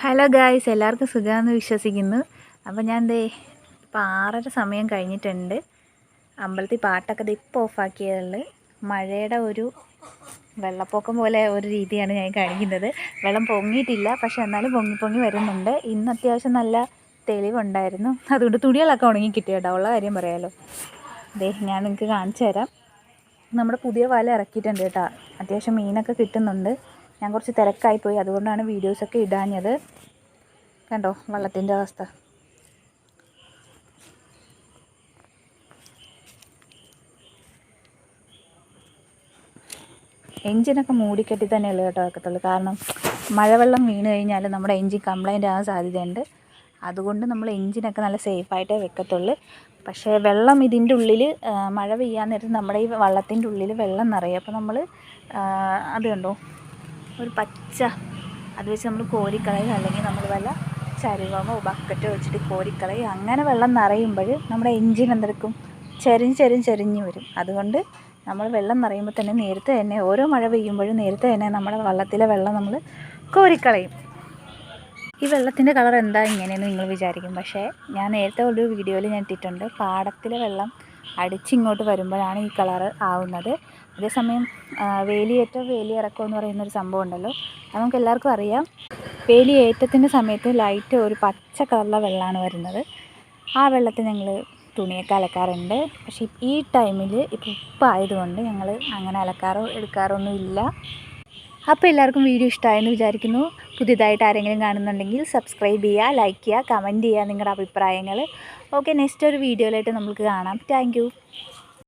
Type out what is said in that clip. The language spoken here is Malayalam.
ഹലോ ഗായ്സ്, എല്ലാവർക്കും സുഖമാണെന്ന് വിശ്വസിക്കുന്നു. അപ്പോൾ ഞാൻ ദേ ഇപ്പോൾ 6:30 സമയം കഴിഞ്ഞിട്ടുണ്ട്. അമ്പലത്തിൽ പാട്ടൊക്കെ ദേ ഇപ്പോൾ ഓഫാക്കിയതുള്ളൂ. മഴയുടെ ഒരു വെള്ളപ്പൊക്കം പോലെ ഒരു രീതിയാണ് ഞാൻ കാണിക്കുന്നത്. വെള്ളം പൊങ്ങിയിട്ടില്ല, പക്ഷെ എന്നാലും പൊങ്ങി വരുന്നുണ്ട്. ഇന്ന് അത്യാവശ്യം നല്ല തെളിവുണ്ടായിരുന്നു, അതുകൊണ്ട് തുണികളൊക്കെ ഉണങ്ങി കിട്ടിയിട്ടോ. ഉള്ള കാര്യം പറയാമല്ലോ. ദേ ഞാൻ നിങ്ങൾക്ക് കാണിച്ചു തരാം. നമ്മുടെ പുതിയ വല ഇറക്കിയിട്ടുണ്ട് കേട്ടോ. അത്യാവശ്യം മീനൊക്കെ കിട്ടുന്നുണ്ട്. ഞാൻ കുറച്ച് തിരക്കായിപ്പോയി, അതുകൊണ്ടാണ് വീഡിയോസൊക്കെ ഇടാഞ്ഞത്. കണ്ടോ വള്ളത്തിൻ്റെ അവസ്ഥ. എൻജിനൊക്കെ മൂടിക്കെട്ടി തന്നെയല്ലേ കേട്ടോ വെക്കത്തുള്ളൂ. കാരണം മഴവെള്ളം വീണ് കഴിഞ്ഞാൽ നമ്മുടെ എൻജിൻ കംപ്ലൈൻ്റ് ആകാൻ സാധ്യതയുണ്ട്. അതുകൊണ്ട് നമ്മൾ എൻജിനൊക്കെ നല്ല സേഫായിട്ടേ വെക്കത്തുള്ളൂ. പക്ഷേ വെള്ളം ഇതിൻ്റെ ഉള്ളിൽ മഴ പെയ്യാൻ നേരത്ത് നമ്മുടെ ഈ വള്ളത്തിൻ്റെ ഉള്ളിൽ വെള്ളം നിറയും. അപ്പോൾ നമ്മൾ അത് കണ്ടോ ഒരു പച്ച അത് വെച്ച് നമ്മൾ കോരിക്കളയും, അല്ലെങ്കിൽ നമ്മൾ വല്ല ചരുവമോ ബക്കറ്റോ വെച്ചിട്ട് കോരിക്കളയും. അങ്ങനെ വെള്ളം നിറയുമ്പോൾ നമ്മുടെ എൻജിൻ എന്തെടുക്കും, ചെരിഞ്ഞ് വരും. അതുകൊണ്ട് നമ്മൾ വെള്ളം നിറയുമ്പോൾ തന്നെ നേരത്തെ തന്നെ ഓരോ മഴ പെയ്യുമ്പോഴും നേരത്തെ തന്നെ നമ്മുടെ വള്ളത്തിലെ വെള്ളം നമ്മൾ കോരിക്കളയും. ഈ വെള്ളത്തിൻ്റെ കളർ എന്താ ഇങ്ങനെയെന്ന് നിങ്ങൾ വിചാരിക്കും. പക്ഷേ ഞാൻ നേരത്തെ ഒരു വീഡിയോയിൽ ഞാൻ ഇട്ടിട്ടുണ്ട്. പാടത്തിലെ വെള്ളം അടിച്ചിങ്ങോട്ട് വരുമ്പോഴാണ് ഈ കളറ് ആവുന്നത്. അതേസമയം വേലിയേറ്റം വേലിയിറക്കം എന്ന് പറയുന്നൊരു സംഭവം ഉണ്ടല്ലോ, അത് നമുക്ക് എല്ലാവർക്കും അറിയാം. വേലിയേറ്റത്തിൻ്റെ സമയത്ത് ലൈറ്റ് ഒരു പച്ച കളറിലെ വെള്ളമാണ് വരുന്നത്. ആ വെള്ളത്തിൽ ഞങ്ങൾ തുണിയൊക്കെ അലക്കാറുണ്ട്. പക്ഷേ ഈ ടൈമിൽ ഇപ്പോൾ ഉപ്പായതുകൊണ്ട് ഞങ്ങൾ അങ്ങനെ അലക്കാറോ എടുക്കാറൊന്നും ഇല്ല. അപ്പോൾ എല്ലാവർക്കും വീഡിയോ ഇഷ്ടമായെന്ന് വിചാരിക്കുന്നു. പുതിയതായിട്ട് ആരെങ്കിലും കാണുന്നുണ്ടെങ്കിൽ സബ്സ്ക്രൈബ് ചെയ്യുക, ലൈക്ക് ചെയ്യുക, കമൻറ്റ് ചെയ്യുക നിങ്ങളുടെ അഭിപ്രായങ്ങൾ. ഓക്കെ, നെക്സ്റ്റ് ഒരു വീഡിയോയിലായിട്ട് നമുക്ക് കാണാം. താങ്ക്